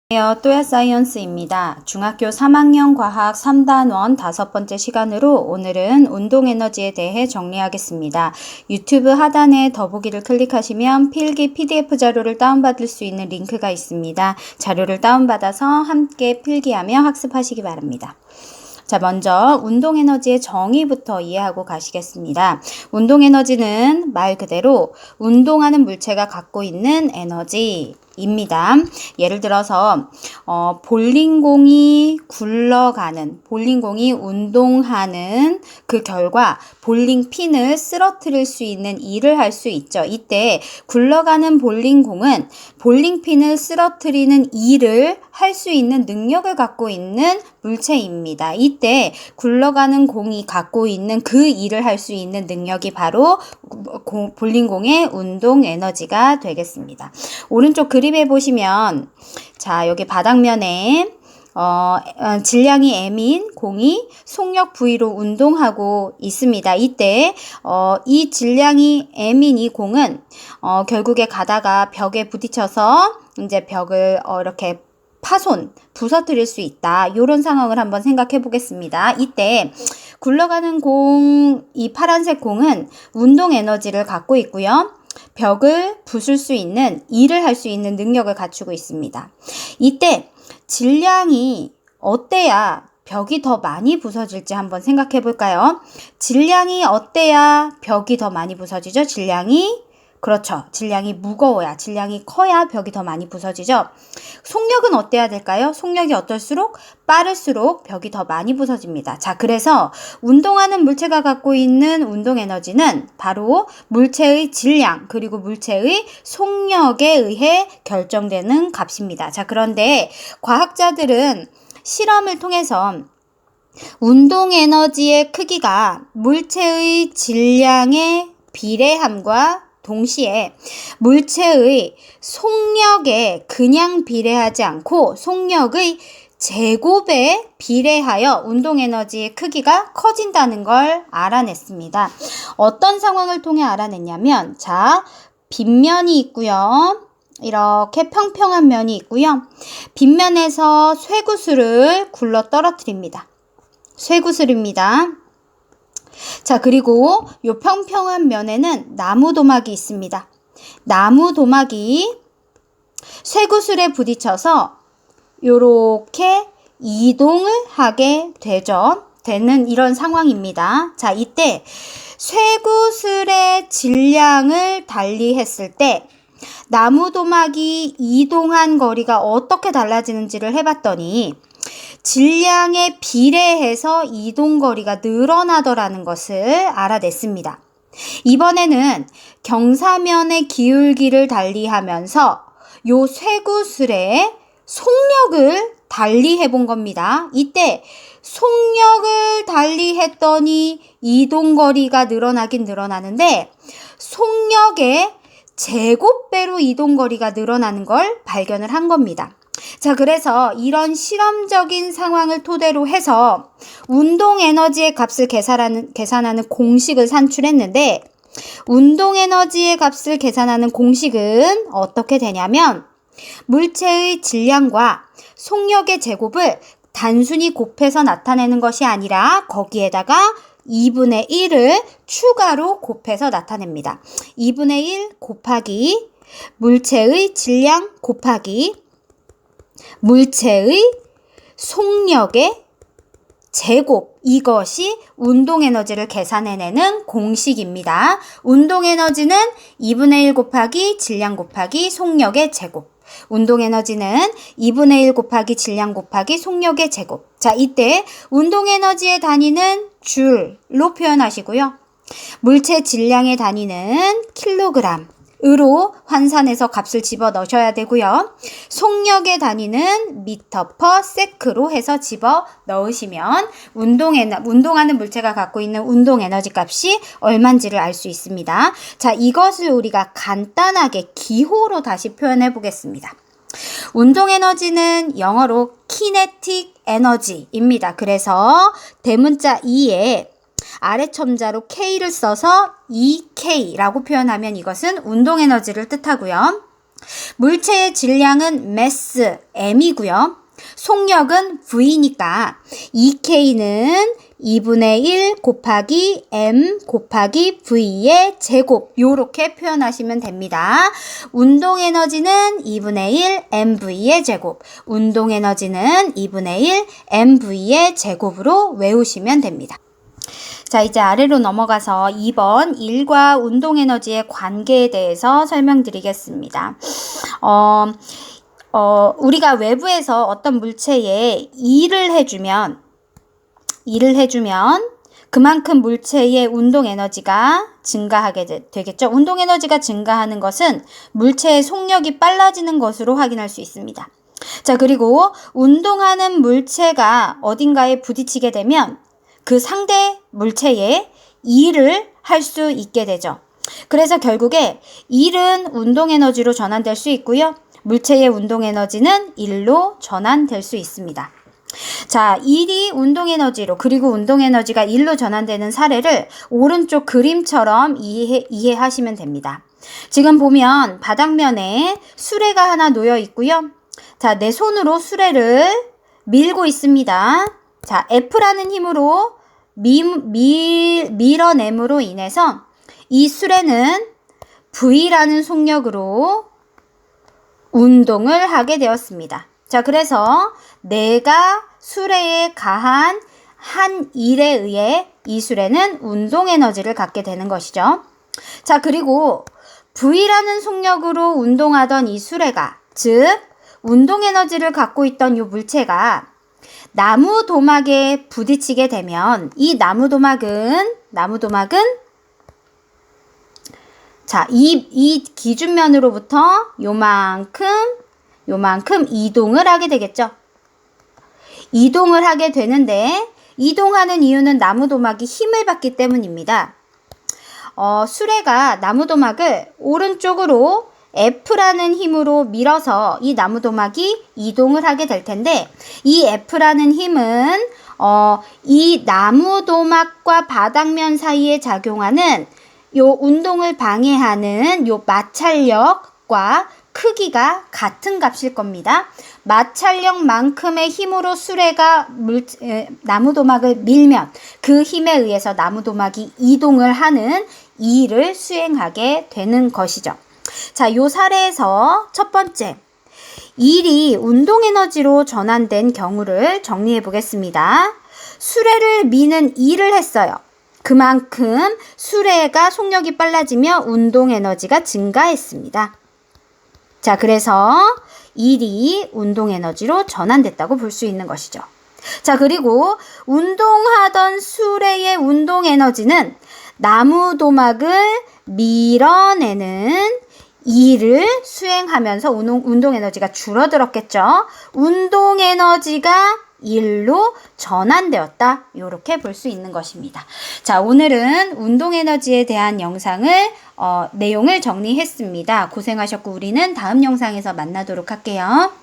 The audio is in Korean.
안녕하세요. 또야사이언스입니다. 중학교 3학년 과학 3단원 5번째 시간으로 오늘은 운동에너지에 대해 정리하겠습니다. 유튜브 하단에 더보기를 클릭하시면 필기 PDF 자료를 다운받을 수 있는 링크가 있습니다. 자료를 다운받아서 함께 필기하며 학습하시기 바랍니다. 자, 먼저 운동에너지의 정의부터 이해하고 가시겠습니다. 운동에너지는 말 그대로 운동하는 물체가 갖고 있는 에너지입니다. 예를 들어서 볼링공이 운동하는 그 결과 볼링핀을 쓰러뜨릴 수 있는 일을 할 수 있죠. 이때 굴러가는 볼링공은 볼링핀을 쓰러뜨리는 일을 할 수 있는 능력을 갖고 있는 물체입니다. 이때 굴러가는 공이 갖고 있는 그 일을 할 수 있는 능력이 바로 볼링공의 운동 에너지가 되겠습니다. 오른쪽 그림에 보시면 자, 여기 바닥면에 질량이 m인 공이 속력 V로 운동하고 있습니다. 이때 이 질량이 m인 이 공은 결국에 가다가 벽에 부딪혀서 이제 벽을 이렇게 부서뜨릴 수 있다. 이런 상황을 한번 생각해 보겠습니다. 이때 굴러가는 이 파란색 공은 운동 에너지를 갖고 있고요. 벽을 부술 수 있는, 일을 할 수 있는 능력을 갖추고 있습니다. 이때 질량이 어때야 벽이 더 많이 부서질지 한번 생각해 볼까요? 질량이 어때야 벽이 더 많이 부서지죠? 그렇죠. 질량이 무거워야, 질량이 커야 벽이 더 많이 부서지죠. 속력은 어때야 될까요? 속력이 어떨수록 빠를수록 벽이 더 많이 부서집니다. 자, 그래서 운동하는 물체가 갖고 있는 운동 에너지는 바로 물체의 질량 그리고 물체의 속력에 의해 결정되는 값입니다. 자, 그런데 과학자들은 실험을 통해서 운동 에너지의 크기가 물체의 질량에 비례함과 동시에 물체의 속력에 그냥 비례하지 않고 속력의 제곱에 비례하여 운동에너지의 크기가 커진다는 걸 알아냈습니다. 어떤 상황을 통해 알아냈냐면, 자, 빗면이 있고요. 이렇게 평평한 면이 있고요. 빗면에서 쇠구슬을 굴러 떨어뜨립니다. 쇠구슬입니다. 자, 그리고 이 평평한 면에는 나무 도막이 있습니다. 나무 도막이 쇠구슬에 부딪혀서 이렇게 이동을 하게 되는 이런 상황입니다. 자, 이때 쇠구슬의 질량을 달리했을 때 나무 도막이 이동한 거리가 어떻게 달라지는지를 해봤더니 질량에 비례해서 이동거리가 늘어나더라는 것을 알아냈습니다. 이번에는 경사면의 기울기를 달리하면서 요 쇠구슬의 속력을 달리해 본 겁니다. 이때 속력을 달리했더니 이동거리가 늘어나긴 늘어나는데 속력의 제곱배로 이동거리가 늘어나는 걸 발견을 한 겁니다. 자, 그래서 이런 실험적인 상황을 토대로 해서 운동 에너지의 값을 계산하는 공식을 산출했는데, 운동 에너지의 값을 계산하는 공식은 어떻게 되냐면 물체의 질량과 속력의 제곱을 단순히 곱해서 나타내는 것이 아니라 거기에다가 2분의 1을 추가로 곱해서 나타냅니다. 2분의 1 곱하기 물체의 질량 곱하기 물체의 속력의 제곱, 이것이 운동에너지를 계산해내는 공식입니다. 운동에너지는 2분의 1 곱하기 질량 곱하기 속력의 제곱. 운동에너지는 2분의 1 곱하기 질량 곱하기 속력의 제곱. 자, 이때 운동에너지의 단위는 줄로 표현하시고요. 물체 질량의 단위는 킬로그램으로 환산해서 값을 집어 넣으셔야 되고요. 속력의 단위는 미터 퍼 세크로 해서 집어 넣으시면 운동하는 물체가 갖고 있는 운동 에너지 값이 얼마인지를 알 수 있습니다. 자, 이것을 우리가 간단하게 기호로 다시 표현해 보겠습니다. 운동 에너지는 영어로 kinetic energy입니다. 그래서 대문자 2에 아래 첨자로 K를 써서 EK라고 표현하면 이것은 운동 에너지를 뜻하고요. 물체의 질량은 mass m이고요. 속력은 V니까 2K는 2분의 1 곱하기 M 곱하기 V의 제곱, 요렇게 표현하시면 됩니다. 운동에너지는 2분의 1 MV의 제곱, 운동에너지는 2분의 1 MV의 제곱으로 외우시면 됩니다. 자, 이제 아래로 넘어가서 2번 일과 운동에너지의 관계에 대해서 설명드리겠습니다. 우리가 외부에서 어떤 물체에 일을 해주면 그만큼 물체의 운동 에너지가 증가하게 되겠죠. 운동 에너지가 증가하는 것은 물체의 속력이 빨라지는 것으로 확인할 수 있습니다. 자, 그리고 운동하는 물체가 어딘가에 부딪히게 되면 그 상대 물체에 일을 할 수 있게 되죠. 그래서 결국에 일은 운동 에너지로 전환될 수 있고요. 물체의 운동 에너지는 일로 전환될 수 있습니다. 자, 일이 운동 에너지로 그리고 운동 에너지가 일로 전환되는 사례를 오른쪽 그림처럼 이해하시면 됩니다. 지금 보면 바닥면에 수레가 하나 놓여 있고요. 자, 내 손으로 수레를 밀고 있습니다. 자, F라는 힘으로 밀어냄으로 인해서 이 수레는 V라는 속력으로 운동을 하게 되었습니다. 자, 그래서 내가 수레에 가한 한 일에 의해 이 수레는 운동 에너지를 갖게 되는 것이죠. 자, 그리고 V라는 속력으로 운동하던 이 수레가, 즉 운동 에너지를 갖고 있던 이 물체가 나무 도막에 부딪히게 되면 이 나무 도막은 자, 이 기준면으로부터 요만큼 이동을 하게 되겠죠. 이동을 하게 되는데 이동하는 이유는 나무 도막이 힘을 받기 때문입니다. 수레가 나무 도막을 오른쪽으로 F라는 힘으로 밀어서 이 나무 도막이 이동을 하게 될 텐데 이 F라는 힘은 이 나무 도막과 바닥면 사이에 작용하는 요 운동을 방해하는 요 마찰력과 크기가 같은 값일 겁니다. 마찰력만큼의 힘으로 수레가 나무 도막을 밀면 그 힘에 의해서 나무 도막이 이동을 하는 이 일을 수행하게 되는 것이죠. 자, 요 사례에서 첫 번째, 일이 운동 에너지로 전환된 경우를 정리해 보겠습니다. 수레를 미는 일을 했어요. 그만큼 수레가 속력이 빨라지며 운동 에너지가 증가했습니다. 자, 그래서 일이 운동 에너지로 전환됐다고 볼 수 있는 것이죠. 자, 그리고 운동하던 수레의 운동 에너지는 나무 도막을 밀어내는 일을 수행하면서 운동 에너지가 줄어들었겠죠. 운동 에너지가 일로 전환되었다. 이렇게 볼 수 있는 것입니다. 자, 오늘은 운동 에너지에 대한 내용을 정리했습니다. 고생하셨고 우리는 다음 영상에서 만나도록 할게요.